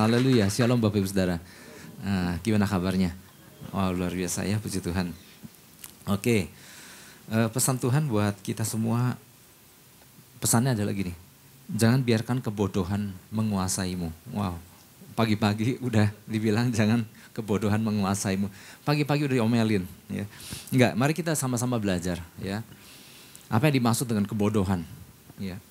Haleluya, shalom Bapak Ibu Saudara. Gimana kabarnya? Wah, luar biasa ya, puji Tuhan. Oke, pesan Tuhan buat kita semua, pesannya adalah gini. Jangan biarkan kebodohan menguasaimu. Wow, pagi-pagi udah dibilang jangan kebodohan menguasaimu. Pagi-pagi udah diomelin. Ya. Enggak, mari kita sama-sama belajar. Ya. Apa yang dimaksud dengan kebodohan? Ya.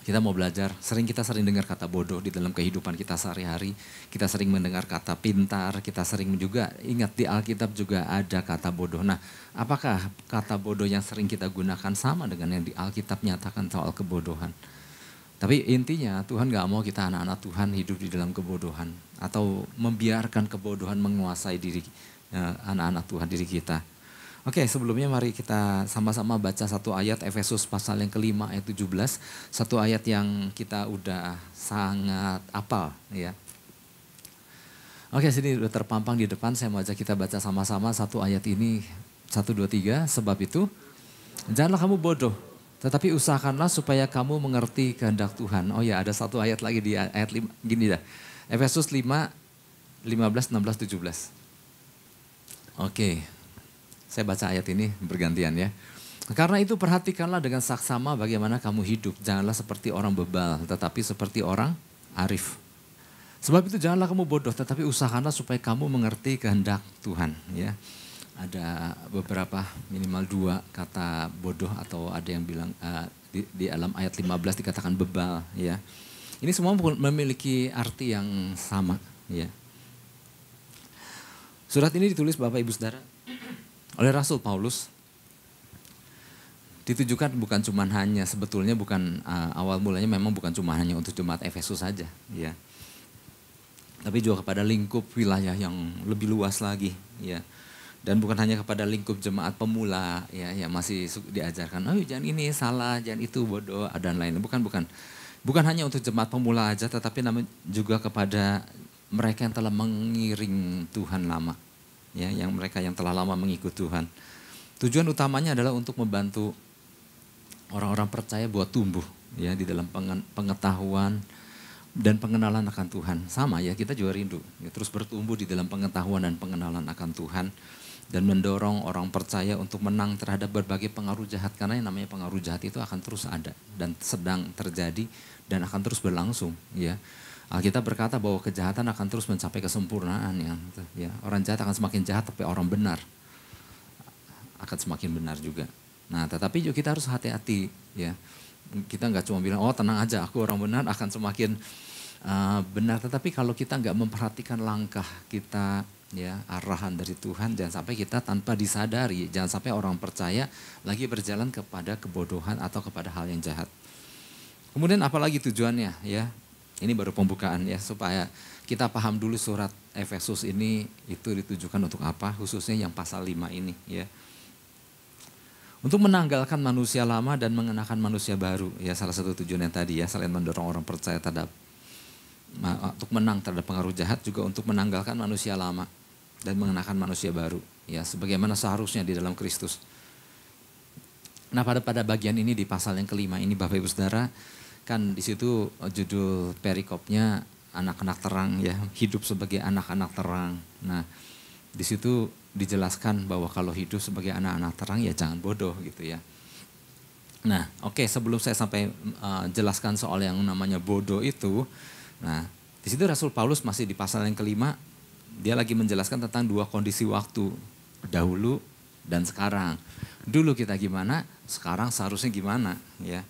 Kita mau belajar, kita sering dengar kata bodoh di dalam kehidupan kita sehari-hari. Kita sering mendengar kata pintar, kita sering juga ingat di Alkitab juga ada kata bodoh. Nah, apakah kata bodoh yang sering kita gunakan sama dengan yang di Alkitab nyatakan soal kebodohan? Tapi intinya Tuhan gak mau kita anak-anak Tuhan hidup di dalam kebodohan. Atau membiarkan kebodohan menguasai diri anak-anak Tuhan, diri kita. Oke, sebelumnya mari kita sama-sama baca satu ayat Efesus pasal yang kelima ayat 17. Satu ayat yang kita udah sangat hafal ya. Oke, sini udah terpampang di depan, saya mau ajak kita baca sama-sama satu ayat ini. 1, 2, 3, sebab itu janganlah kamu bodoh, tetapi usahakanlah supaya kamu mengerti kehendak Tuhan. Oh ya, ada satu ayat lagi di ayat 5, gini dah. Efesus 5, 15, 16, 17. Oke. Saya baca ayat ini bergantian ya. Karena itu perhatikanlah dengan saksama bagaimana kamu hidup. Janganlah seperti orang bebal, tetapi seperti orang arif. Sebab itu janganlah kamu bodoh, tetapi usahakanlah supaya kamu mengerti kehendak Tuhan. Ya, ada beberapa minimal 2 kata bodoh atau ada yang bilang di dalam ayat 15 dikatakan bebal. Ya, ini semua memiliki arti yang sama. Ya. Surat ini ditulis Bapak Ibu Saudara oleh Rasul Paulus, ditujukan bukan cuma hanya sebetulnya bukan awal mulanya memang bukan cuma hanya untuk jemaat Efesus saja, ya, tapi juga kepada lingkup wilayah yang lebih luas lagi, ya, dan bukan hanya kepada lingkup jemaat pemula, ya, yang masih diajarkan, oh jangan ini salah, jangan itu bodoh, dan lain-lain. Bukan hanya untuk jemaat pemula aja, tetapi juga kepada mereka yang telah mengiring Tuhan lama. Ya, yang mereka yang telah lama mengikut Tuhan. Tujuan utamanya adalah untuk membantu orang-orang percaya buat tumbuh ya di dalam pengetahuan dan pengenalan akan Tuhan. Sama ya, kita juga rindu ya, terus bertumbuh di dalam pengetahuan dan pengenalan akan Tuhan dan mendorong orang percaya untuk menang terhadap berbagai pengaruh jahat, karena yang namanya pengaruh jahat itu akan terus ada dan sedang terjadi dan akan terus berlangsung ya. Alkitab berkata bahwa kejahatan akan terus mencapai kesempurnaan ya. Orang jahat akan semakin jahat, tapi orang benar akan semakin benar juga. Nah, tetapi juga kita harus hati-hati ya. Kita nggak cuma bilang, oh tenang aja, aku orang benar akan semakin benar. Tetapi kalau kita nggak memperhatikan langkah kita ya, arahan dari Tuhan, jangan sampai kita tanpa disadari, jangan sampai orang percaya lagi berjalan kepada kebodohan atau kepada hal yang jahat. Kemudian apalagi tujuannya ya? Ini baru pembukaan ya, supaya kita paham dulu surat Efesus ini itu ditujukan untuk apa, khususnya yang pasal 5 ini ya. Untuk menanggalkan manusia lama dan mengenakan manusia baru ya, salah satu tujuan yang tadi ya, selain mendorong orang percaya terhadap untuk menang terhadap pengaruh jahat, juga untuk menanggalkan manusia lama dan mengenakan manusia baru ya, sebagaimana seharusnya di dalam Kristus. Nah, pada bagian ini di pasal yang kelima ini Bapak Ibu Saudara, kan di situ judul perikopnya anak-anak terang ya, hidup sebagai anak-anak terang. Nah, di situ dijelaskan bahwa kalau hidup sebagai anak-anak terang ya jangan bodoh gitu ya. Nah, oke, sebelum saya sampai jelaskan soal yang namanya bodoh itu, nah di situ Rasul Paulus masih di pasal yang kelima, dia lagi menjelaskan tentang 2 kondisi waktu, dahulu dan sekarang. Dulu kita gimana, sekarang seharusnya gimana ya.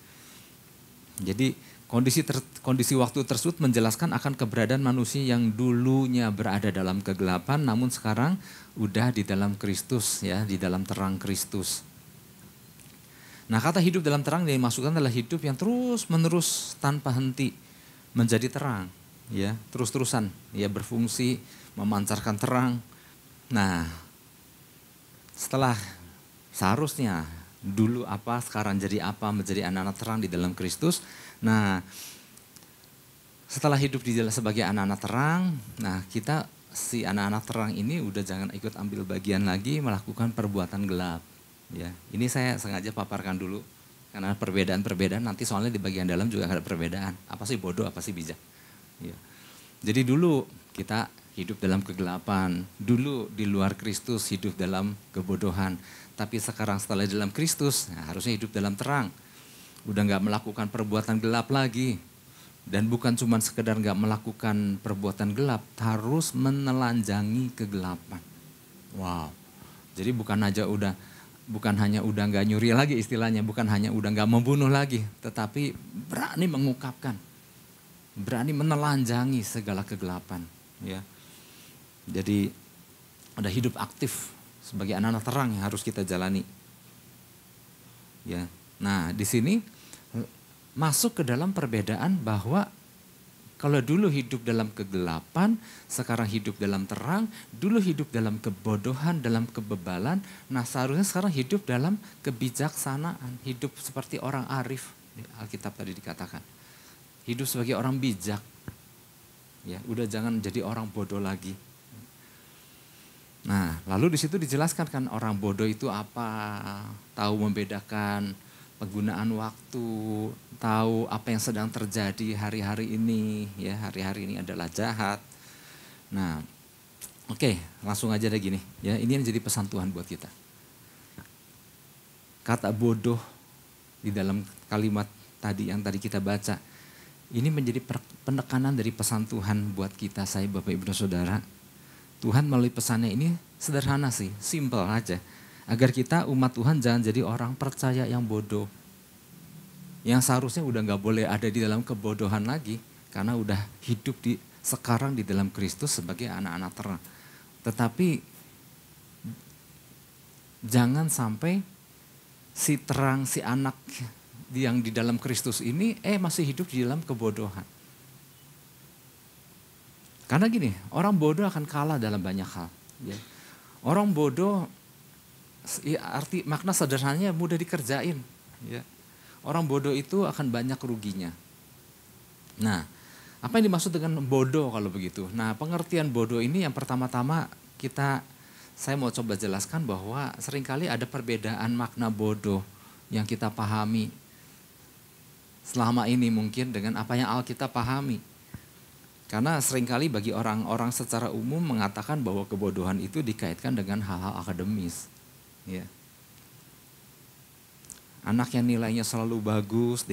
Jadi kondisi waktu tersebut menjelaskan akan keberadaan manusia yang dulunya berada dalam kegelapan, namun sekarang udah di dalam Kristus ya, di dalam terang Kristus. Nah, kata hidup dalam terang yang dimaksudkan adalah hidup yang terus menerus tanpa henti menjadi terang ya, terus-terusan ya, berfungsi memancarkan terang. Nah, setelah seharusnya dulu apa, sekarang jadi apa, menjadi anak-anak terang di dalam Kristus. Nah, setelah hidup di dalam sebagai anak-anak terang, nah kita si anak-anak terang ini udah jangan ikut ambil bagian lagi melakukan perbuatan gelap. Ya, ini saya sengaja paparkan dulu karena perbedaan-perbedaan nanti soalnya di bagian dalam juga ada perbedaan. Apa sih bodoh, apa sih bijak. Ya. Jadi dulu kita hidup dalam kegelapan, dulu di luar Kristus hidup dalam kebodohan. Tapi sekarang setelah dalam Kristus, harusnya hidup dalam terang. Udah gak melakukan perbuatan gelap lagi. Dan bukan cuma sekedar gak melakukan perbuatan gelap, harus menelanjangi kegelapan. Wow, jadi bukan hanya udah gak nyuri lagi istilahnya, bukan hanya udah gak membunuh lagi, tetapi berani mengungkapkan, berani menelanjangi segala kegelapan. Ya, jadi ada hidup aktif sebagai anak-anak terang yang harus kita jalani. Ya, nah di sini masuk ke dalam perbedaan bahwa kalau dulu hidup dalam kegelapan, sekarang hidup dalam terang, dulu hidup dalam kebodohan, dalam kebebalan, nah seharusnya sekarang hidup dalam kebijaksanaan, hidup seperti orang arif, Alkitab tadi dikatakan. Hidup sebagai orang bijak, ya udah jangan jadi orang bodoh lagi. Nah lalu di situ dijelaskan kan orang bodoh itu apa, tahu membedakan penggunaan waktu, tahu apa yang sedang terjadi hari-hari ini, ya hari-hari ini adalah jahat. Nah, oke, langsung aja deh gini, ya ini yang jadi pesan Tuhan buat kita. Kata bodoh di dalam kalimat tadi yang tadi kita baca, ini menjadi penekanan dari pesan Tuhan buat kita, saya Bapak Ibu Saudara. Tuhan melalui pesannya ini sederhana sih, simple aja. Agar kita umat Tuhan jangan jadi orang percaya yang bodoh. Yang seharusnya udah gak boleh ada di dalam kebodohan lagi. Karena udah hidup sekarang di dalam Kristus sebagai anak-anak terang. Tetapi jangan sampai si terang, si anak yang di dalam Kristus ini masih hidup di dalam kebodohan. Karena gini, orang bodoh akan kalah dalam banyak hal. Ya. Orang bodoh arti makna sederhananya mudah dikerjain. Ya. Orang bodoh itu akan banyak ruginya. Nah, apa yang dimaksud dengan bodoh kalau begitu? Nah, pengertian bodoh ini yang pertama-tama saya mau coba jelaskan bahwa seringkali ada perbedaan makna bodoh yang kita pahami selama ini mungkin dengan apa yang Alkitab pahami. Karena seringkali bagi orang-orang secara umum mengatakan bahwa kebodohan itu dikaitkan dengan hal-hal akademis. Ya. Anak yang nilainya selalu bagus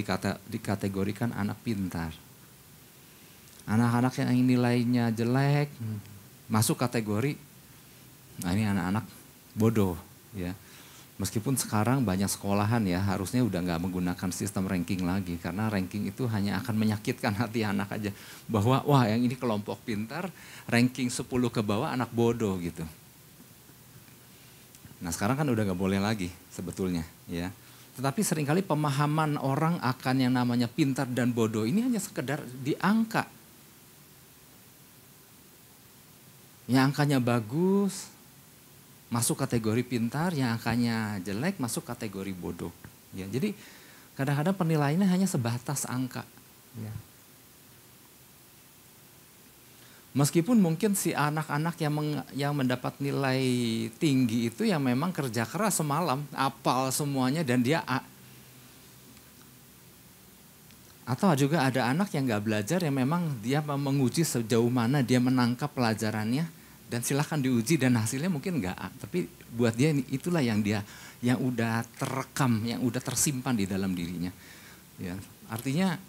dikategorikan anak pintar. Anak-anak yang nilainya jelek masuk kategori, nah ini anak-anak bodoh. Ya. Meskipun sekarang banyak sekolahan ya harusnya udah gak menggunakan sistem ranking lagi. Karena ranking itu hanya akan menyakitkan hati anak aja. Bahwa wah yang ini kelompok pintar, ranking 10 ke bawah anak bodoh gitu. Nah sekarang kan udah gak boleh lagi sebetulnya ya. Tetapi seringkali pemahaman orang akan yang namanya pintar dan bodoh ini hanya sekedar di angka. Yang angkanya bagus masuk kategori pintar, yang angkanya jelek masuk kategori bodoh. Ya, jadi kadang-kadang penilaiannya hanya sebatas angka. Ya. Meskipun mungkin si anak-anak yang mendapat nilai tinggi itu yang memang kerja keras semalam, apal semuanya dan dia A. Atau juga ada anak yang gak belajar yang memang dia menguji sejauh mana dia menangkap pelajarannya dan silahkan diuji dan hasilnya mungkin gak A. Tapi buat dia itulah yang udah terekam, yang udah tersimpan di dalam dirinya. Ya, artinya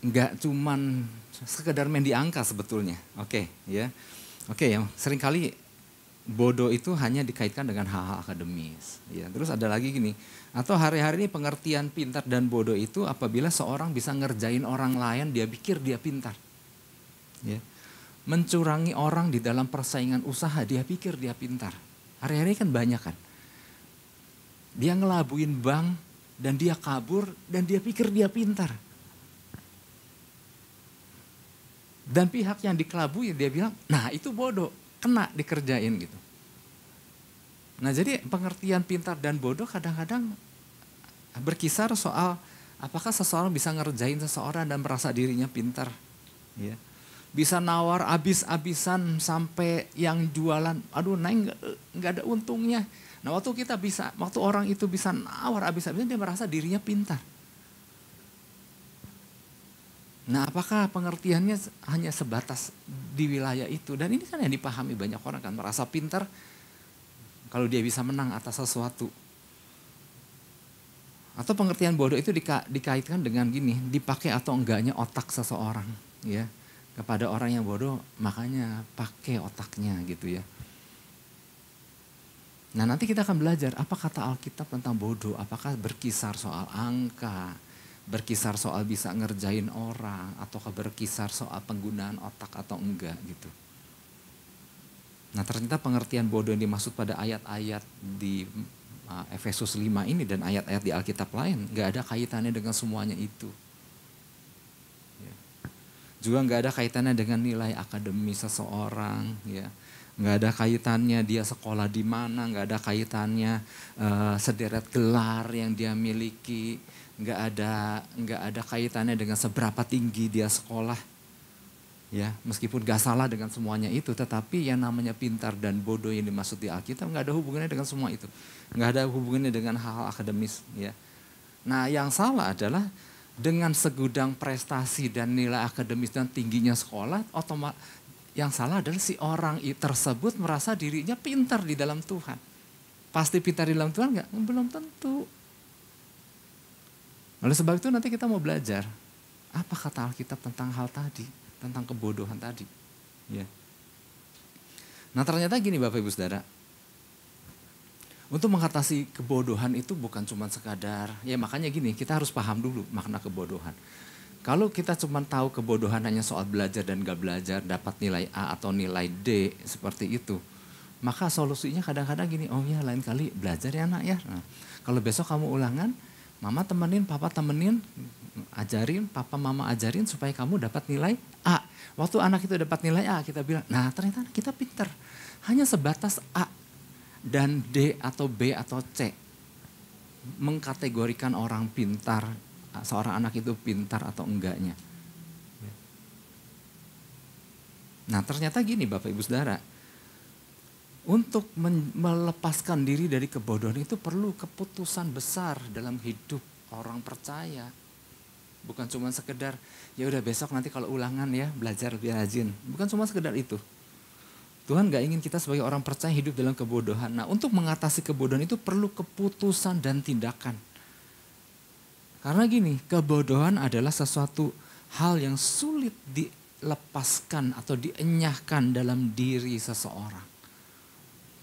gak cuman sekedar main di angka sebetulnya. Oke, ya. Oke, yang seringkali bodoh itu hanya dikaitkan dengan hal-hal akademis. Ya, terus ada lagi gini, atau hari-hari ini pengertian pintar dan bodoh itu apabila seorang bisa ngerjain orang lain, dia pikir dia pintar. Ya. Mencurangi orang di dalam persaingan usaha, dia pikir dia pintar. Hari-hari kan banyak kan. Dia ngelabuin bank dan dia kabur dan dia pikir dia pintar. Dan pihak yang dikelabui dia bilang, nah itu bodoh, kena dikerjain gitu. Nah jadi pengertian pintar dan bodoh kadang-kadang berkisar soal apakah seseorang bisa ngerjain seseorang dan merasa dirinya pintar. Ya. Bisa nawar abis-abisan sampai yang jualan, aduh naik nggak ada untungnya. Nah waktu orang itu bisa nawar abis-abisan dia merasa dirinya pintar. Nah, apakah pengertiannya hanya sebatas di wilayah itu? Dan ini kan yang dipahami banyak orang kan, merasa pintar kalau dia bisa menang atas sesuatu. Atau pengertian bodoh itu dikaitkan dengan gini, dipakai atau enggaknya otak seseorang, ya. Kepada orang yang bodoh, makanya pakai otaknya gitu ya. Nah, nanti kita akan belajar apa kata Alkitab tentang bodoh, apakah berkisar soal angka, berkisar soal bisa ngerjain orang, ataukah berkisar soal penggunaan otak atau enggak gitu. Nah, ternyata pengertian bodoh yang dimaksud pada ayat-ayat di Efesus 5 ini dan ayat-ayat di Alkitab lain enggak ada kaitannya dengan semuanya itu. Ya. Juga enggak ada kaitannya dengan nilai akademis seseorang, ya. Nggak ada kaitannya dia sekolah di mana, nggak ada kaitannya sederet gelar yang dia miliki, nggak ada kaitannya dengan seberapa tinggi dia sekolah, ya meskipun nggak salah dengan semuanya itu, tetapi yang namanya pintar dan bodoh yang dimaksud di Alkitab nggak ada hubungannya dengan semua itu, nggak ada hubungannya dengan hal-hal akademis, ya. Nah yang salah adalah dengan segudang prestasi dan nilai akademis dan tingginya sekolah, otomatis yang salah adalah si orang tersebut merasa dirinya pintar di dalam Tuhan. Pasti pintar di dalam Tuhan enggak? Belum tentu. Oleh sebab itu nanti kita mau belajar apa kata Alkitab tentang hal tadi, tentang kebodohan tadi. Ya. Nah ternyata gini Bapak Ibu Saudara, untuk mengatasi kebodohan itu bukan cuma sekadar, ya makanya gini kita harus paham dulu makna kebodohan. Kalau kita cuma tahu kebodohan hanya soal belajar dan gak belajar, dapat nilai A atau nilai D seperti itu, maka solusinya kadang-kadang gini, oh ya lain kali belajar ya nak ya. Nah, kalau besok kamu ulangan, mama temenin, papa temenin, ajarin, papa mama ajarin supaya kamu dapat nilai A. Waktu anak itu dapat nilai A, kita bilang, nah ternyata kita pintar. Hanya sebatas A dan D atau B atau C. Mengkategorikan orang pintar, seorang anak itu pintar atau enggaknya. Nah ternyata gini Bapak Ibu Saudara, untuk melepaskan diri dari kebodohan itu perlu keputusan besar dalam hidup orang percaya. Bukan cuma sekedar, ya udah besok nanti kalau ulangan ya belajar lebih rajin. Bukan cuma sekedar itu. Tuhan gak ingin kita sebagai orang percaya hidup dalam kebodohan. Nah untuk mengatasi kebodohan itu perlu keputusan dan tindakan. Karena gini, kebodohan adalah sesuatu hal yang sulit dilepaskan atau dienyahkan dalam diri seseorang.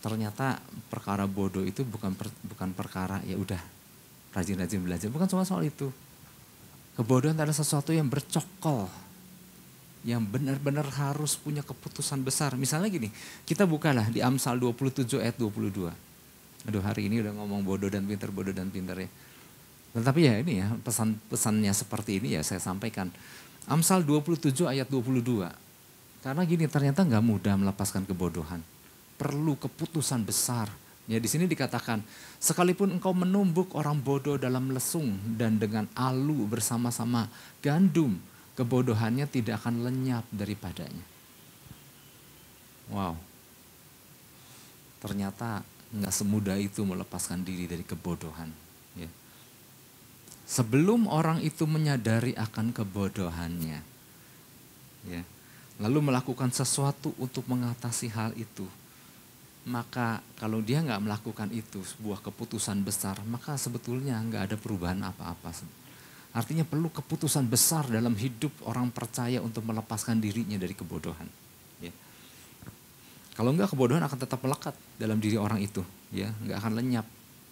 Ternyata perkara bodoh itu bukan perkara ya udah rajin-rajin belajar, bukan cuma soal itu. Kebodohan adalah sesuatu yang bercokol, yang benar-benar harus punya keputusan besar. Misalnya gini, kita bukalah di Amsal 27 ayat 22. Aduh hari ini udah ngomong bodoh dan pintar ya. Tetapi ya ini ya pesan-pesannya seperti ini ya saya sampaikan. Amsal 27 ayat 22. Karena gini ternyata nggak mudah melepaskan kebodohan. Perlu keputusan besar. Ya di sini dikatakan sekalipun engkau menumbuk orang bodoh dalam lesung dan dengan alu bersama-sama gandum, kebodohannya tidak akan lenyap daripadanya. Wow. Ternyata nggak semudah itu melepaskan diri dari kebodohan. Ya. Sebelum orang itu menyadari akan kebodohannya, ya, lalu melakukan sesuatu untuk mengatasi hal itu, maka kalau dia nggak melakukan itu, sebuah keputusan besar, maka sebetulnya nggak ada perubahan apa-apa. Artinya perlu keputusan besar dalam hidup orang percaya untuk melepaskan dirinya dari kebodohan. Ya. Kalau enggak kebodohan akan tetap melekat dalam diri orang itu, ya, nggak akan lenyap.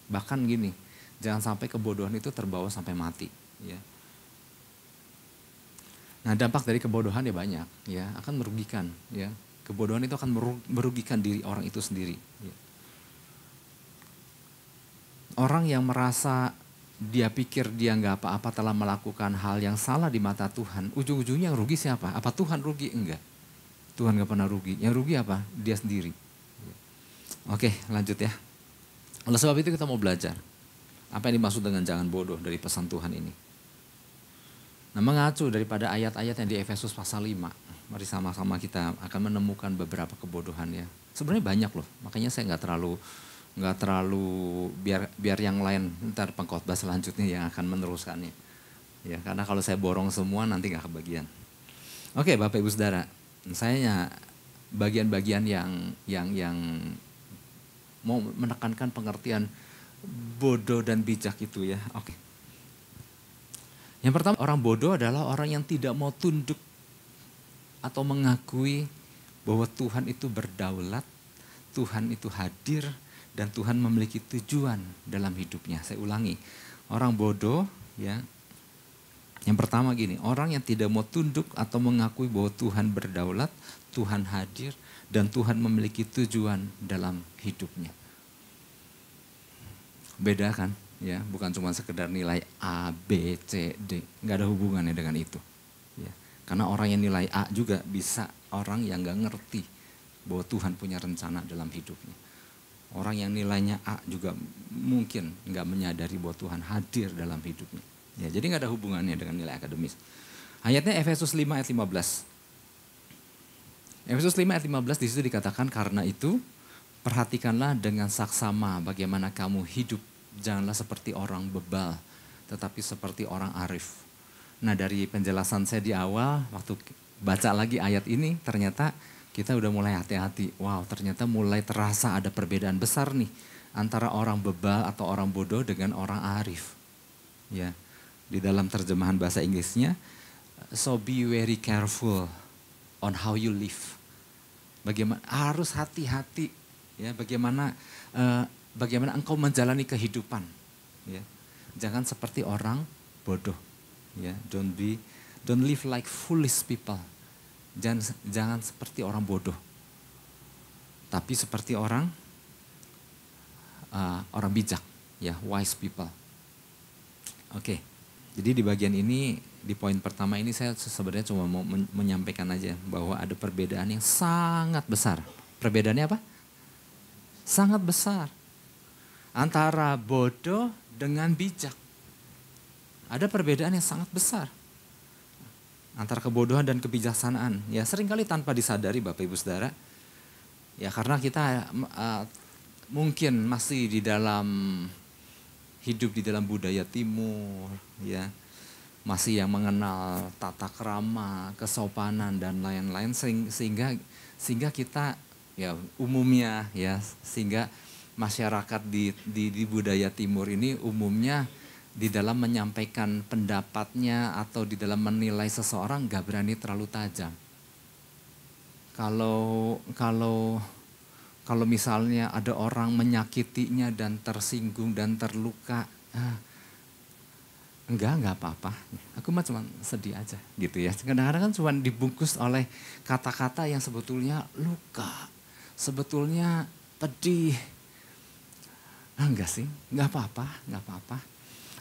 Bahkan gini. Jangan sampai kebodohan itu terbawa sampai mati. Ya. Nah dampak dari kebodohan ya banyak, ya akan merugikan. Ya. Kebodohan itu akan merugikan diri orang itu sendiri. Ya. Orang yang merasa dia pikir dia nggak apa-apa telah melakukan hal yang salah di mata Tuhan, ujung-ujungnya yang rugi siapa? Apa Tuhan rugi? Enggak. Tuhan nggak pernah rugi. Yang rugi apa? Dia sendiri. Ya. Oke lanjut ya. Oleh sebab itu kita mau belajar. Apa yang dimaksud dengan jangan bodoh dari pesan Tuhan ini? Nah mengacu daripada ayat-ayat yang di Efesus pasal 5. Mari sama-sama kita akan menemukan beberapa kebodohan ya. Sebenarnya banyak loh, makanya saya nggak terlalu biar yang lain ntar pengkhotbah selanjutnya yang akan meneruskannya. Ya, karena kalau saya borong semua nanti nggak kebagian. Oke, Bapak Ibu Saudara, saya bagian-bagian yang mau menekankan pengertian bodoh dan bijak itu ya. Oke. Yang pertama, orang bodoh adalah orang yang tidak mau tunduk atau mengakui bahwa Tuhan itu berdaulat, Tuhan itu hadir, dan Tuhan memiliki tujuan dalam hidupnya. Saya ulangi, orang bodoh ya. Yang pertama gini, orang yang tidak mau tunduk atau mengakui bahwa Tuhan berdaulat, Tuhan hadir, dan Tuhan memiliki tujuan dalam hidupnya. Beda kan? Ya, bukan cuma sekedar nilai A, B, C, D. Nggak ada hubungannya dengan itu. Ya. Karena orang yang nilai A juga bisa orang yang nggak ngerti bahwa Tuhan punya rencana dalam hidupnya. Orang yang nilainya A juga mungkin nggak menyadari bahwa Tuhan hadir dalam hidupnya. Ya, jadi nggak ada hubungannya dengan nilai akademis. Ayatnya Efesus 5 ayat 15. Efesus 5 ayat 15 di situ dikatakan, karena itu perhatikanlah dengan saksama bagaimana kamu hidup. Janganlah seperti orang bebal, tetapi seperti orang arif. Nah, dari penjelasan saya di awal, waktu baca lagi ayat ini, ternyata kita udah mulai hati-hati. Wow, ternyata mulai terasa ada perbedaan besar nih antara orang bebal atau orang bodoh dengan orang arif. Ya. Di dalam terjemahan bahasa Inggrisnya, so be very careful on how you live. Bagaimana harus hati-hati ya, bagaimana engkau menjalani kehidupan ya. Jangan seperti orang bodoh ya. Don't live like foolish people. Jangan seperti orang bodoh. Tapi seperti orang bijak ya, wise people. Oke. Jadi di bagian ini, di poin pertama ini saya sebenarnya cuma mau menyampaikan aja bahwa ada perbedaan yang sangat besar. Perbedaannya apa? Sangat besar. Antara bodoh dengan bijak. Ada perbedaan yang sangat besar. Antara kebodohan dan kebijaksanaan. Ya, seringkali tanpa disadari Bapak Ibu Saudara. Ya, karena kita mungkin masih hidup di dalam budaya timur, ya, masih yang mengenal tata krama, kesopanan dan lain-lain, sehingga kita ya umumnya ya, sehingga masyarakat di budaya timur ini umumnya di dalam menyampaikan pendapatnya atau di dalam menilai seseorang gak berani terlalu tajam. Kalau misalnya ada orang menyakitinya dan tersinggung dan terluka, enggak apa-apa. Aku mah cuma sedih aja gitu ya. Kadang-kadang kan cuma dibungkus oleh kata-kata yang sebetulnya luka, sebetulnya pedih. Enggak sih, enggak apa-apa.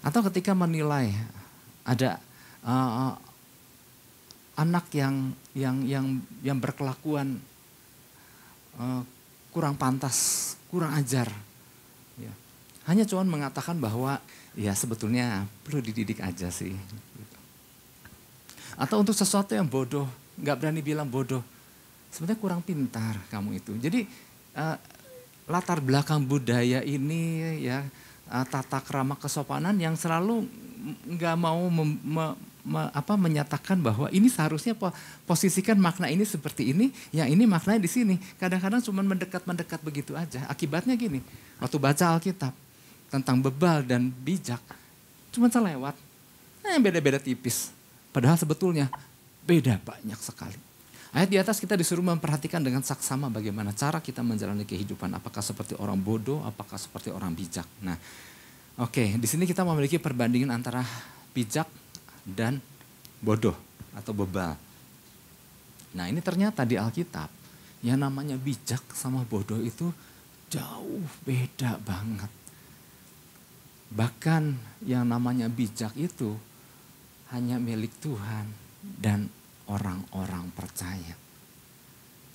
Atau ketika menilai ada anak yang berkelakuan kurang pantas, kurang ajar. Ya. Hanya cuma mengatakan bahwa ya sebetulnya perlu dididik aja sih. Atau untuk sesuatu yang bodoh, nggak berani bilang bodoh. Sebenarnya kurang pintar kamu itu. Jadi latar belakang budaya ini ya, tata krama kesopanan yang selalu nggak mau menyatakan bahwa ini seharusnya posisikan makna ini seperti ini, yang ini maknanya di sini. Kadang-kadang cuma mendekat begitu aja. Akibatnya gini, waktu baca Alkitab tentang bebal dan bijak, cuma selewat. Beda-beda tipis. Padahal sebetulnya beda banyak sekali. Ayat di atas kita disuruh memperhatikan dengan saksama bagaimana cara kita menjalani kehidupan. Apakah seperti orang bodoh, apakah seperti orang bijak. Nah, oke, di sini kita memiliki perbandingan antara bijak dan bodoh atau bebal. Nah, ini ternyata di Alkitab yang namanya bijak sama bodoh itu jauh beda banget. Bahkan yang namanya bijak itu hanya milik Tuhan dan orang-orang percaya.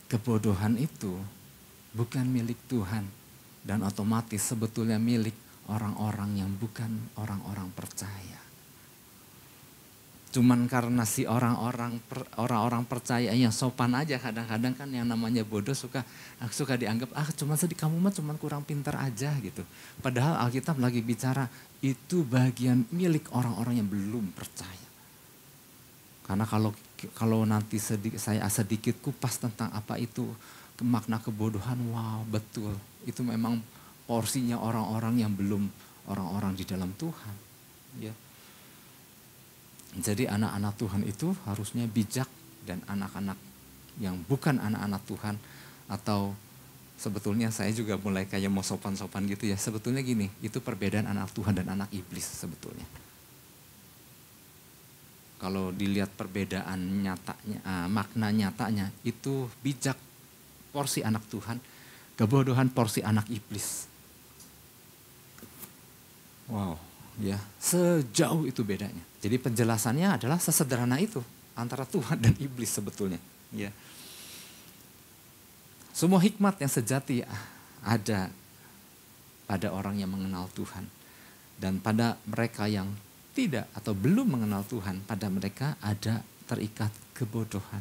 Kebodohan itu bukan milik Tuhan dan otomatis sebetulnya milik orang-orang yang bukan orang-orang percaya. Cuman karena si orang-orang percaya yang sopan aja, kadang-kadang kan yang namanya bodoh suka dianggap cuma kamu mah cuma kurang pintar aja gitu. Padahal Alkitab lagi bicara itu bagian milik orang-orang yang belum percaya. Karena kalau nanti saya sedikit kupas tentang apa itu makna kebodohan, wow betul. Itu memang porsinya orang-orang yang belum orang-orang di dalam Tuhan. Ya. Jadi anak-anak Tuhan itu harusnya bijak, dan anak-anak yang bukan anak-anak Tuhan, atau sebetulnya saya juga mulai kayak mau sopan-sopan gitu ya. Sebetulnya gini, itu perbedaan anak Tuhan dan anak iblis sebetulnya. Kalau dilihat perbedaan nyatanya, makna nyatanya, itu bijak porsi anak Tuhan, kebodohan porsi anak iblis. Wow, ya sejauh itu bedanya. Jadi penjelasannya adalah sesederhana itu antara Tuhan dan iblis sebetulnya. Ya. Semua hikmat yang sejati ada pada orang yang mengenal Tuhan, dan pada mereka yang tidak atau belum mengenal Tuhan, pada mereka ada terikat kebodohan.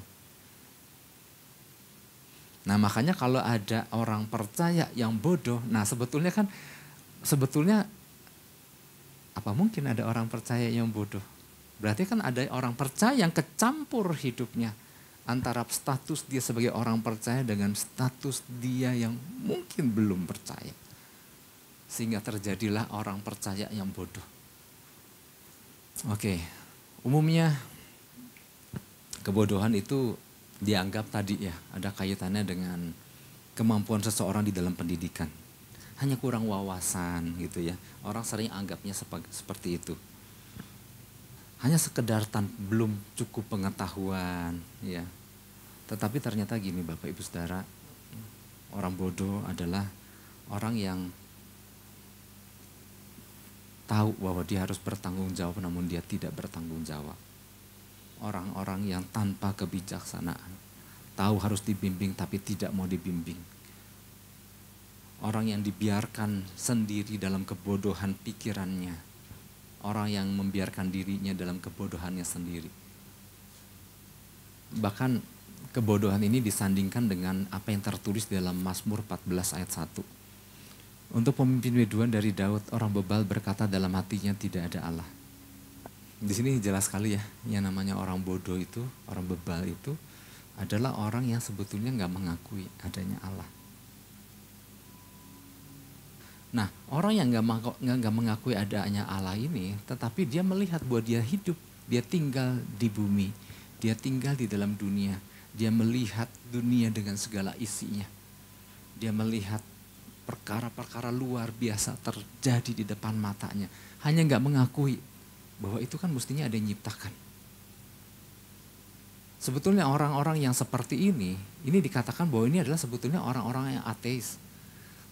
Nah makanya kalau ada orang percaya yang bodoh, nah sebetulnya apa mungkin ada orang percaya yang bodoh? Berarti kan ada orang percaya yang kecampur hidupnya antara status dia sebagai orang percaya dengan status dia yang mungkin belum percaya. Sehingga terjadilah orang percaya yang bodoh. Oke, umumnya kebodohan itu dianggap tadi ya ada kaitannya dengan kemampuan seseorang di dalam pendidikan. Hanya kurang wawasan gitu ya. Orang sering anggapnya seperti itu. Hanya sekedar belum cukup pengetahuan ya. Tetapi ternyata gini Bapak Ibu Saudara, orang bodoh adalah orang yang tahu bahwa dia harus bertanggung jawab namun dia tidak bertanggung jawab. Orang-orang yang tanpa kebijaksanaan, tahu harus dibimbing tapi tidak mau dibimbing. Orang yang dibiarkan sendiri dalam kebodohan pikirannya. Orang yang membiarkan dirinya dalam kebodohannya sendiri. Bahkan kebodohan ini disandingkan dengan apa yang tertulis dalam Mazmur 14 ayat 1. Untuk pemimpin biduan dari Daud, orang bebal berkata dalam hatinya tidak ada Allah. Di sini jelas sekali ya, yang namanya orang bodoh itu, orang bebal itu adalah orang yang sebetulnya nggak mengakui adanya Allah. Nah, orang yang nggak mengakui adanya Allah ini, tetapi dia melihat bahwa dia hidup, dia tinggal di bumi, dia tinggal di dalam dunia, dia melihat dunia dengan segala isinya, dia melihat perkara-perkara luar biasa terjadi di depan matanya. Hanya nggak mengakui bahwa itu kan mestinya ada yang nyiptakan. Sebetulnya orang-orang yang seperti ini dikatakan bahwa ini adalah sebetulnya orang-orang yang ateis.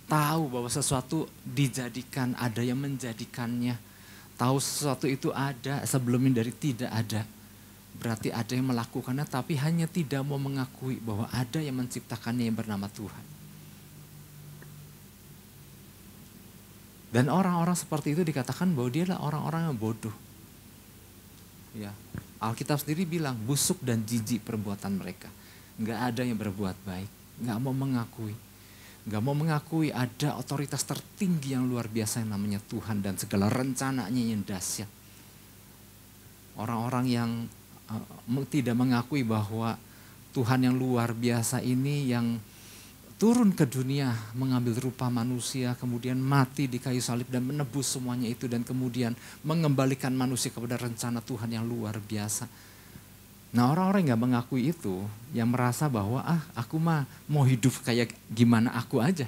Tahu bahwa sesuatu dijadikan, ada yang menjadikannya. Tahu sesuatu itu ada sebelumnya dari tidak ada. Berarti ada yang melakukannya tapi hanya tidak mau mengakui bahwa ada yang menciptakannya yang bernama Tuhan. Dan orang-orang seperti itu dikatakan bahwa dia adalah orang-orang yang bodoh. Ya, Alkitab sendiri bilang busuk dan jijik perbuatan mereka. Nggak ada yang berbuat baik, nggak mau mengakui. Nggak mau mengakui ada otoritas tertinggi yang luar biasa yang namanya Tuhan dan segala rencananya yang dahsyat. Orang-orang yang tidak mengakui bahwa Tuhan yang luar biasa ini yang turun ke dunia mengambil rupa manusia, kemudian mati di kayu salib dan menebus semuanya itu, dan kemudian mengembalikan manusia kepada rencana Tuhan yang luar biasa. Nah orang-orang yang gak mengakui itu, yang merasa bahwa aku mah mau hidup kayak gimana aku aja.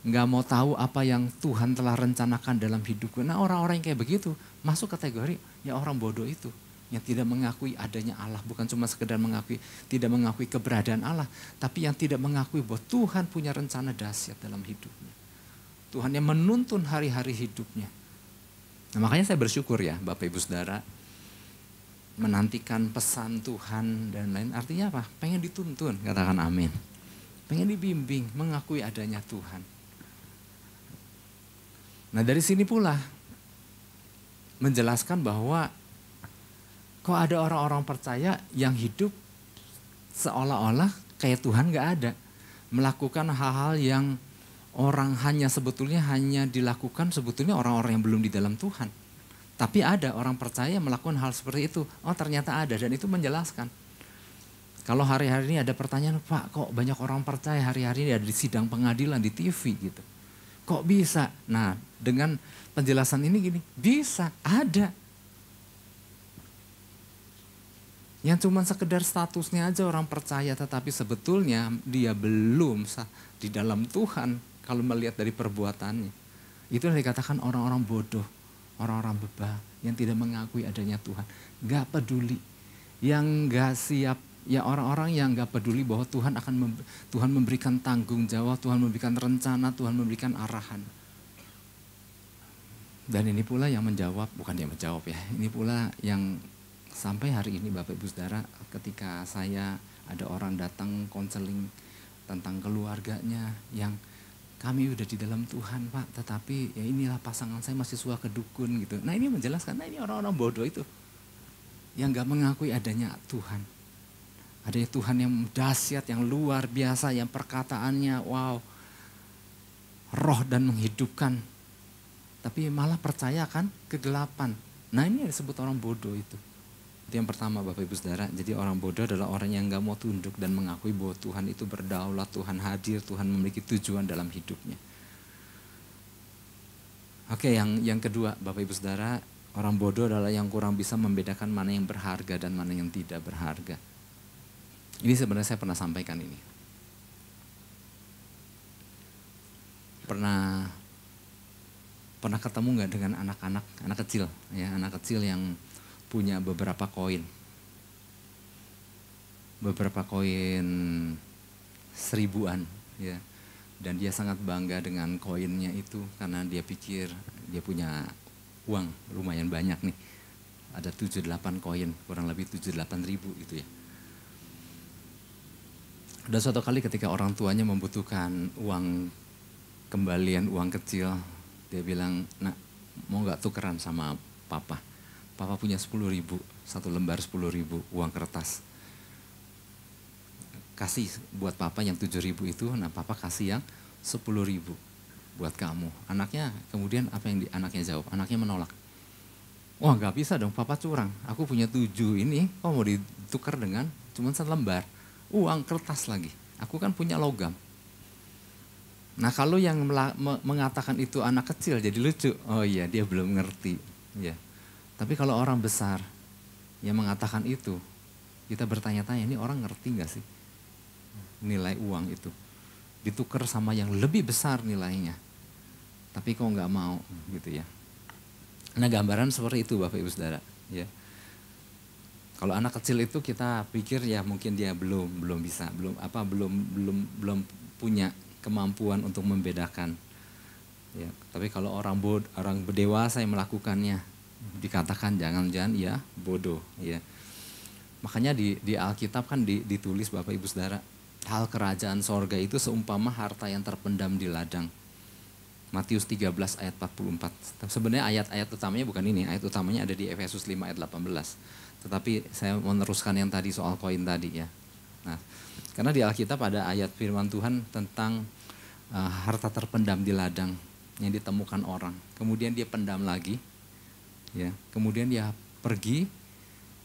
Gak mau tahu apa yang Tuhan telah rencanakan dalam hidupku. Nah orang-orang yang kayak begitu masuk kategori ya orang bodoh itu. Yang tidak mengakui adanya Allah, bukan cuma sekedar mengakui, tidak mengakui keberadaan Allah, tapi yang tidak mengakui bahwa Tuhan punya rencana dahsyat dalam hidupnya. Tuhan yang menuntun hari-hari hidupnya. Nah, makanya saya bersyukur ya Bapak Ibu Saudara, menantikan pesan Tuhan dan lain, artinya apa? Pengen dituntun, katakan amin. Pengen dibimbing, mengakui adanya Tuhan. Nah dari sini pula menjelaskan bahwa kok ada orang-orang percaya yang hidup seolah-olah kayak Tuhan gak ada. Melakukan hal-hal yang sebetulnya hanya dilakukan sebetulnya orang-orang yang belum di dalam Tuhan. Tapi ada orang percaya melakukan hal seperti itu. Oh ternyata ada, dan itu menjelaskan. Kalau hari-hari ini ada pertanyaan, Pak kok banyak orang percaya hari-hari ini ada di sidang pengadilan di TV gitu. Kok bisa? Nah dengan penjelasan ini gini, bisa, ada. Yang cuma sekedar statusnya aja orang percaya, tetapi sebetulnya dia belum di dalam Tuhan kalau melihat dari perbuatannya. Itu yang dikatakan orang-orang bodoh, orang-orang bebal yang tidak mengakui adanya Tuhan. Gak peduli, yang gak siap, ya orang-orang yang gak peduli bahwa Tuhan memberikan tanggung jawab, Tuhan memberikan rencana, Tuhan memberikan arahan. Dan ini pula yang menjawab, bukan yang menjawab ya, ini pula yang sampai hari ini Bapak Ibu Saudara, ketika saya ada orang datang konseling tentang keluarganya yang kami udah di dalam Tuhan Pak, tetapi ya inilah pasangan saya masih suka ke dukun gitu. Nah ini menjelaskan, nah ini orang-orang bodoh itu yang gak mengakui adanya Tuhan. Adanya Tuhan yang dahsyat, yang luar biasa, yang perkataannya wow, roh dan menghidupkan. Tapi malah percaya kan kegelapan. Nah ini yang disebut orang bodoh itu. Itu yang pertama Bapak Ibu Saudara. Jadi orang bodoh adalah orang yang gak mau tunduk dan mengakui bahwa Tuhan itu berdaulat, Tuhan hadir, Tuhan memiliki tujuan dalam hidupnya. Oke, yang kedua Bapak Ibu Saudara, orang bodoh adalah yang kurang bisa membedakan mana yang berharga dan mana yang tidak berharga. Ini sebenarnya saya pernah sampaikan ini. Pernah ketemu gak dengan anak kecil, ya, anak kecil yang punya beberapa koin seribuan, ya, dan dia sangat bangga dengan koinnya itu karena dia pikir dia punya uang lumayan banyak nih, ada 7-8 koin, kurang lebih 7-8 ribu gitu ya. Dan suatu kali ketika orang tuanya membutuhkan uang kembalian, uang kecil, dia bilang, nak mau gak tukeran sama papa? Papa punya 10 ribu, satu lembar 10 ribu uang kertas. Kasih buat papa yang 7 ribu itu, nah papa kasih yang 10 ribu buat kamu. Anaknya kemudian apa yang anaknya jawab? Anaknya menolak. Wah gak bisa dong, papa curang. Aku punya 7 ini, kok mau ditukar dengan cuma selembar. Uang kertas lagi, aku kan punya logam. Nah kalau yang mengatakan itu anak kecil jadi lucu. Oh iya dia belum ngerti, ya. Tapi kalau orang besar yang mengatakan itu, kita bertanya-tanya, ini orang ngerti gak sih nilai uang itu? Ditukar sama yang lebih besar nilainya, tapi kok gak mau gitu ya. Nah gambaran seperti itu Bapak Ibu Saudara. Ya. Kalau anak kecil itu kita pikir ya mungkin dia belum bisa, belum punya kemampuan untuk membedakan. Ya, tapi kalau orang dewasa yang melakukannya, dikatakan jangan-jangan ya bodoh ya. Makanya di Alkitab kan ditulis Bapak Ibu Saudara, hal kerajaan sorga itu seumpama harta yang terpendam di ladang. Matius 13 ayat 44. Sebenarnya ayat-ayat utamanya bukan ini, ayat utamanya ada di Efesus 5 ayat 18. Tetapi saya meneruskan yang tadi soal koin tadi ya. Nah, karena di Alkitab ada ayat firman Tuhan tentang harta terpendam di ladang yang ditemukan orang. Kemudian dia pendam lagi. Ya, kemudian dia pergi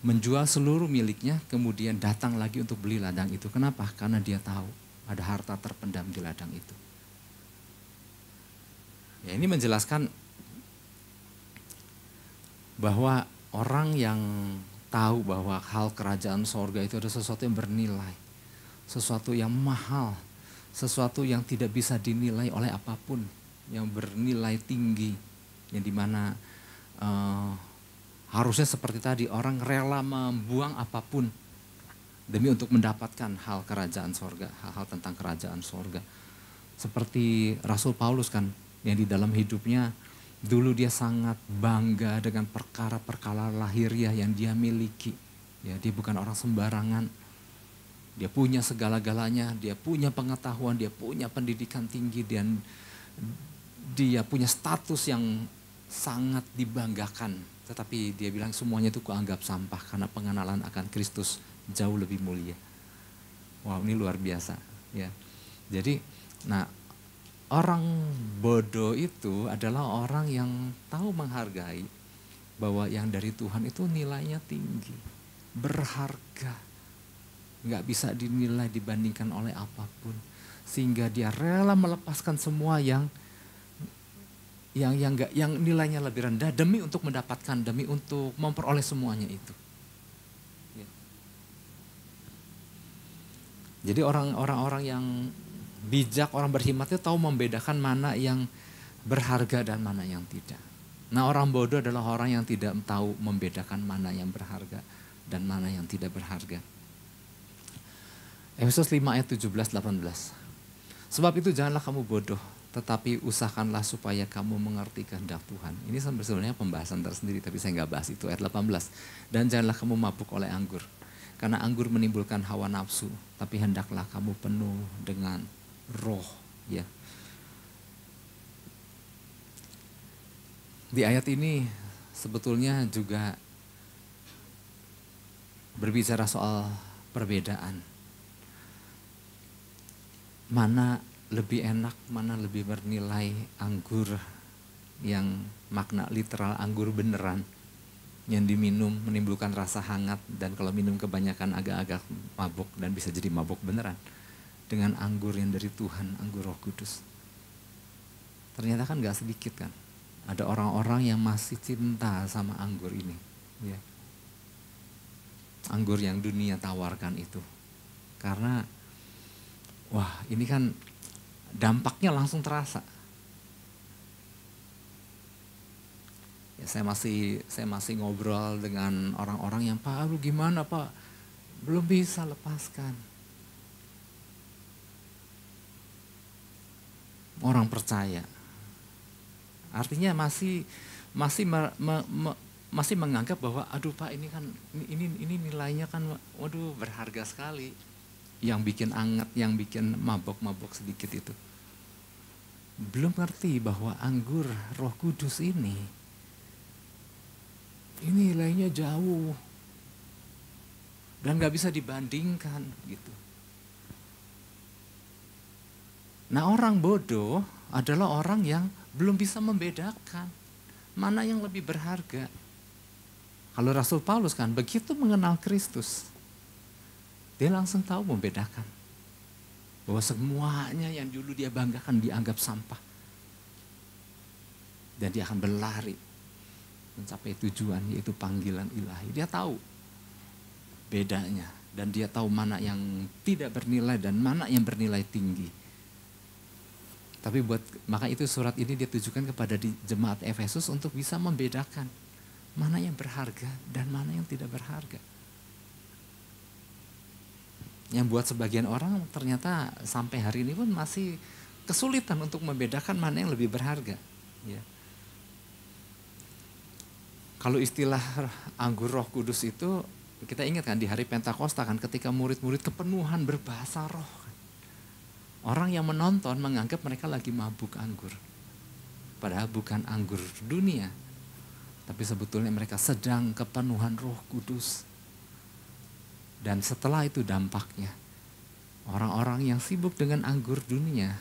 menjual seluruh miliknya, kemudian datang lagi untuk beli ladang itu. Kenapa? Karena dia tahu ada harta terpendam di ladang itu. Ya, ini menjelaskan bahwa orang yang tahu bahwa hal kerajaan sorga itu ada sesuatu yang bernilai, sesuatu yang mahal, sesuatu yang tidak bisa dinilai oleh apapun, yang bernilai tinggi, yang dimana harusnya seperti tadi orang rela membuang apapun demi untuk mendapatkan hal kerajaan sorga, hal-hal tentang kerajaan sorga. Seperti Rasul Paulus kan, yang di dalam hidupnya dulu dia sangat bangga dengan perkara-perkara lahiriah yang dia miliki. Ya, dia bukan orang sembarangan. Dia punya segala-galanya, dia punya pengetahuan, dia punya pendidikan tinggi, dan dia punya status yang sangat dibanggakan. Tetapi dia bilang semuanya itu kuanggap sampah karena pengenalan akan Kristus jauh lebih mulia. Wow, ini luar biasa. Ya. Jadi, nah orang bodoh itu adalah orang yang tahu menghargai, bahwa yang dari Tuhan itu nilainya tinggi, berharga, nggak bisa dinilai dibandingkan oleh apapun, sehingga dia rela melepaskan semua yang nilainya lebih rendah demi untuk mendapatkan, demi untuk memperoleh semuanya itu. Ya. Jadi orang-orang yang bijak, orang berhikmat itu tahu membedakan mana yang berharga dan mana yang tidak. Nah, orang bodoh adalah orang yang tidak tahu membedakan mana yang berharga dan mana yang tidak berharga. Efesus 5 ayat 17-18. Sebab itu janganlah kamu bodoh, tetapi usahakanlah supaya kamu mengerti kehendak Tuhan. Ini sebenarnya pembahasan tersendiri, tapi saya nggak bahas itu. Ayat 18. Dan janganlah kamu mabuk oleh anggur, karena anggur menimbulkan hawa nafsu, tapi hendaklah kamu penuh dengan roh. Ya. Di ayat ini sebetulnya juga berbicara soal perbedaan. Mana lebih enak, mana lebih bernilai anggur yang makna literal anggur beneran yang diminum menimbulkan rasa hangat dan kalau minum kebanyakan agak-agak mabuk dan bisa jadi mabuk beneran, dengan anggur yang dari Tuhan, anggur Roh Kudus. Ternyata kan gak sedikit kan, ada orang-orang yang masih cinta sama anggur ini, ya. Anggur yang dunia tawarkan itu, karena wah ini kan dampaknya langsung terasa. Ya, saya masih ngobrol dengan orang-orang yang, Pak, aduh gimana Pak, belum bisa lepaskan. Orang percaya, artinya masih menganggap bahwa, aduh Pak, ini kan ini nilainya kan, waduh berharga sekali. Yang bikin anget, yang bikin mabok-mabok sedikit itu. Belum ngerti bahwa anggur Roh Kudus ini nilainya jauh. Dan gak bisa dibandingkan gitu. Nah, orang bodoh adalah orang yang belum bisa membedakan mana yang lebih berharga. Kalau Rasul Paulus kan begitu mengenal Kristus, dia langsung tahu membedakan. Bahwa semuanya yang dulu dia banggakan dianggap sampah. Dan dia akan berlari mencapai tujuan, yaitu panggilan ilahi. Dia tahu bedanya. Dan dia tahu mana yang tidak bernilai dan mana yang bernilai tinggi. Tapi maka itu surat ini dia tujukan kepada jemaat Efesus untuk bisa membedakan mana yang berharga dan mana yang tidak berharga. Yang buat sebagian orang ternyata sampai hari ini pun masih kesulitan untuk membedakan mana yang lebih berharga. Ya. Kalau istilah anggur Roh Kudus itu, kita ingat kan di hari Pentakosta kan, ketika murid-murid kepenuhan berbahasa roh. Orang yang menonton menganggap mereka lagi mabuk anggur. Padahal bukan anggur dunia. Tapi sebetulnya mereka sedang kepenuhan Roh Kudus. Dan setelah itu dampaknya, orang-orang yang sibuk dengan anggur dunia,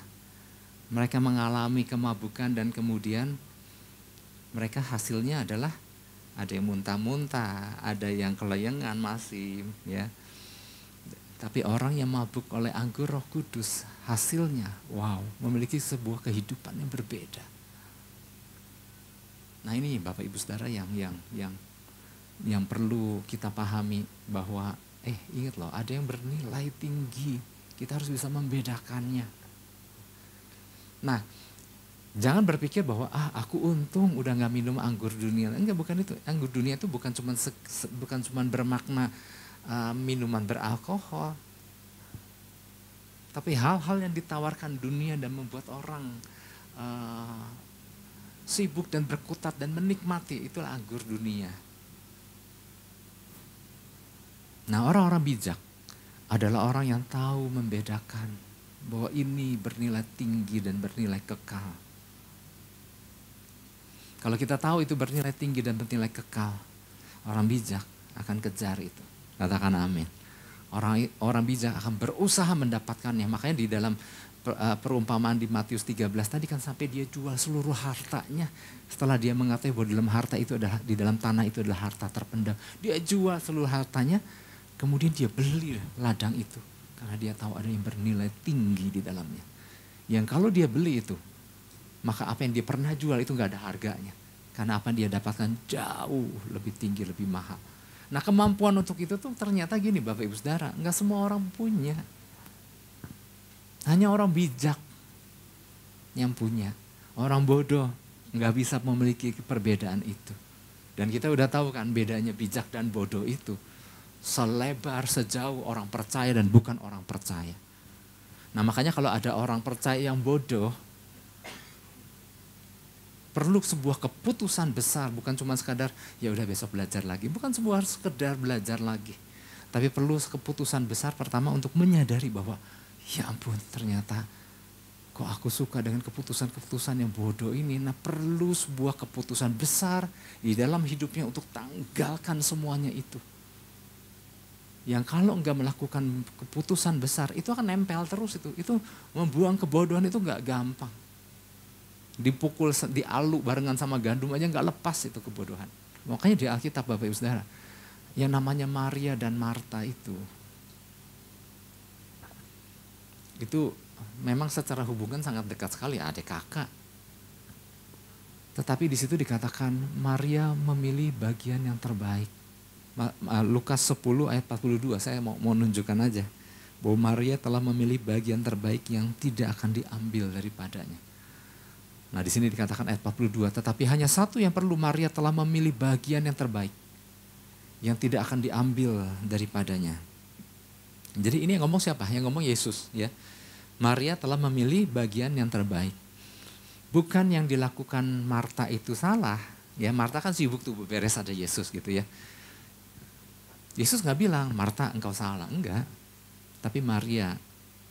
mereka mengalami kemabukan dan kemudian mereka hasilnya adalah ada yang muntah-muntah, ada yang kelayangan masih, ya. Tapi orang yang mabuk oleh anggur Roh Kudus, hasilnya, wow, memiliki sebuah kehidupan yang berbeda. Nah ini Bapak Ibu Saudara yang perlu kita pahami bahwa ingat loh, ada yang bernilai tinggi. Kita harus bisa membedakannya. Nah, jangan berpikir bahwa aku untung udah gak minum anggur dunia. Enggak, bukan itu. Anggur dunia itu bukan cuma bermakna minuman beralkohol. Tapi hal-hal yang ditawarkan dunia dan membuat orang sibuk dan berkutat dan menikmati, itulah anggur dunia. Nah, orang-orang bijak adalah orang yang tahu membedakan bahwa ini bernilai tinggi dan bernilai kekal. Kalau kita tahu itu bernilai tinggi dan bernilai kekal, orang bijak akan kejar itu. Katakan amin. Orang bijak akan berusaha mendapatkannya. Makanya di dalam perumpamaan di Matius 13 tadi kan sampai dia jual seluruh hartanya. Setelah dia mengatakan bahwa di dalam tanah itu adalah harta terpendam. Dia jual seluruh hartanya, kemudian dia beli ladang itu. Karena dia tahu ada yang bernilai tinggi di dalamnya. Yang kalau dia beli itu, maka apa yang dia pernah jual itu gak ada harganya. Karena apa yang dia dapatkan jauh lebih tinggi, lebih mahal. Nah kemampuan untuk itu tuh ternyata gini Bapak Ibu Saudara, gak semua orang punya. Hanya orang bijak yang punya. Orang bodoh gak bisa memiliki perbedaan itu. Dan kita udah tahu kan bedanya bijak dan bodoh itu. Selebar sejauh orang percaya dan bukan orang percaya. Nah makanya kalau ada orang percaya yang bodoh, perlu sebuah keputusan besar, bukan cuma sekadar ya udah besok belajar lagi, bukan sebuah sekedar belajar lagi. Tapi perlu keputusan besar pertama untuk menyadari bahwa ya ampun ternyata kok aku suka dengan keputusan-keputusan yang bodoh ini. Nah perlu sebuah keputusan besar di dalam hidupnya untuk tanggalkan semuanya itu. Yang kalau enggak melakukan keputusan besar itu akan nempel terus itu. Itu membuang kebodohan itu enggak gampang. Dipukul, dialuk barengan sama gandum aja nggak lepas itu kebodohan. Makanya di Alkitab Bapak Ibu Saudara, yang namanya Maria dan Marta itu memang secara hubungan sangat dekat sekali, adik kakak. Tetapi di situ dikatakan Maria memilih bagian yang terbaik. Lukas 10 ayat 42, saya mau nunjukkan aja. Bahwa Maria telah memilih bagian terbaik yang tidak akan diambil daripadanya. Nah di sini dikatakan ayat 42, tetapi hanya satu yang perlu, Maria telah memilih bagian yang terbaik. Yang tidak akan diambil daripadanya. Jadi ini yang ngomong siapa? Yang ngomong Yesus ya. Maria telah memilih bagian yang terbaik. Bukan yang dilakukan Marta itu salah. Ya Marta kan sibuk tuh beres ada Yesus gitu ya. Yesus gak bilang, Marta engkau salah. Enggak. Tapi Maria,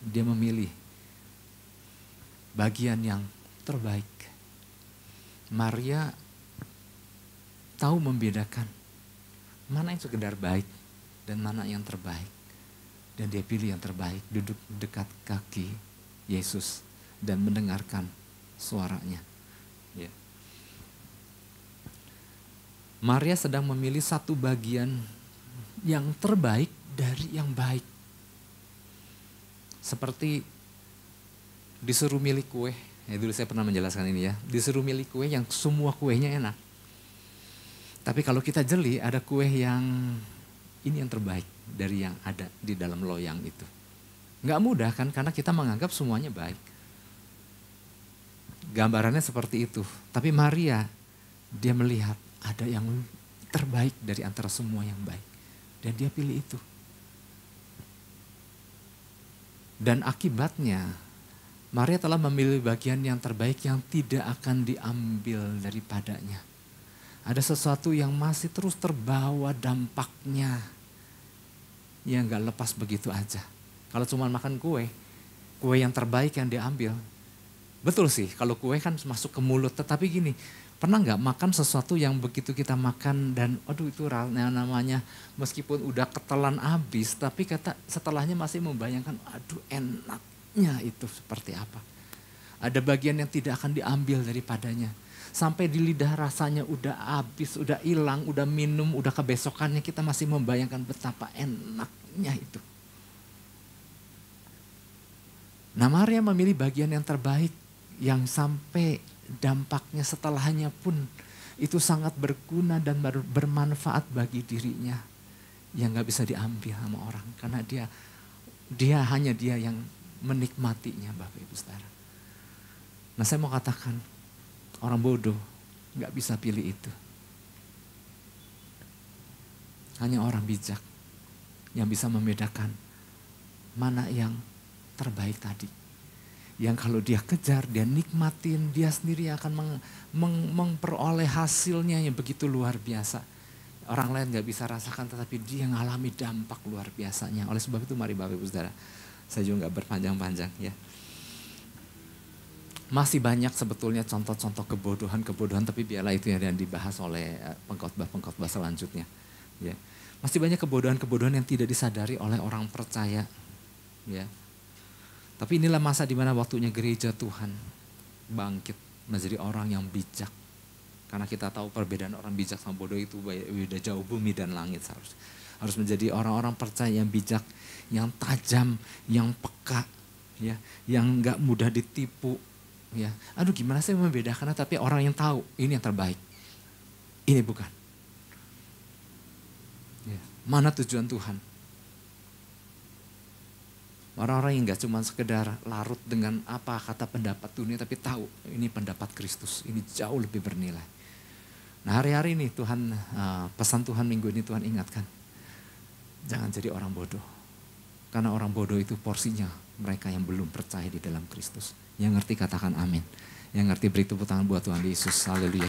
dia memilih bagian yang terbaik. Maria tahu membedakan mana yang sekedar baik dan mana yang terbaik. Dan dia pilih yang terbaik, duduk dekat kaki Yesus dan mendengarkan suaranya. Ya. Maria sedang memilih satu bagian yang terbaik dari yang baik. Seperti disuruh milih kue. Ya, dulu saya pernah menjelaskan ini ya. Disuruh milih kue yang semua kuenya enak. Tapi kalau kita jeli ada kue yang ini yang terbaik dari yang ada di dalam loyang itu. Nggak mudah kan karena kita menganggap semuanya baik. Gambarannya seperti itu. Tapi Maria dia melihat ada yang terbaik dari antara semua yang baik. Dan dia pilih itu. Dan akibatnya Maria telah memilih bagian yang terbaik yang tidak akan diambil daripadanya. Ada sesuatu yang masih terus terbawa dampaknya. Yang gak lepas begitu aja. Kalau cuma makan kue yang terbaik yang diambil. Betul sih kalau kue kan masuk ke mulut. Tetapi gini, pernah gak makan sesuatu yang begitu kita makan dan aduh itu namanya meskipun udah ketelan habis. Tapi setelahnya masih membayangkan aduh enaknya itu seperti apa. Ada bagian yang tidak akan diambil daripadanya. Sampai di lidah rasanya udah habis, udah hilang, udah minum, udah kebesokannya kita masih membayangkan betapa enaknya itu. Nah Maria memilih bagian yang terbaik yang sampai dampaknya setelahnya pun itu sangat berguna dan bermanfaat bagi dirinya. Yang gak bisa diambil sama orang karena hanya dia yang menikmatinya Bapak Ibu Saudara. Nah saya mau katakan orang bodoh gak bisa pilih itu. Hanya orang bijak yang bisa membedakan mana yang terbaik tadi. Yang kalau dia kejar, dia nikmatin, dia sendiri akan memperoleh hasilnya yang begitu luar biasa. Orang lain gak bisa rasakan tetapi dia ngalami dampak luar biasanya. Oleh sebab itu mari Bapak Ibu Saudara, saya juga gak berpanjang-panjang ya. Masih banyak sebetulnya contoh-contoh kebodohan tapi biarlah itu yang dibahas oleh pengkhotbah selanjutnya. Ya. Masih banyak kebodohan-kebodohan yang tidak disadari oleh orang percaya. Ya. Tapi inilah masa di mana waktunya gereja Tuhan bangkit menjadi orang yang bijak. Karena kita tahu perbedaan orang bijak sama bodoh itu beda jauh bumi dan langit seharusnya. Harus menjadi orang-orang percaya yang bijak, yang tajam, yang peka, ya, yang nggak mudah ditipu. Ya, aduh gimana saya membedakannya, tapi orang yang tahu ini yang terbaik, ini bukan. Ya, mana tujuan Tuhan? Orang-orang yang nggak cuma sekedar larut dengan apa kata pendapat dunia, tapi tahu ini pendapat Kristus, ini jauh lebih bernilai. Nah hari-hari ini Tuhan, pesan Tuhan minggu ini Tuhan ingatkan, jangan jadi orang bodoh. Karena orang bodoh itu porsinya mereka yang belum percaya di dalam Kristus. Yang ngerti katakan amin. Yang ngerti beri tepuk tangan buat Tuhan Yesus. Haleluya.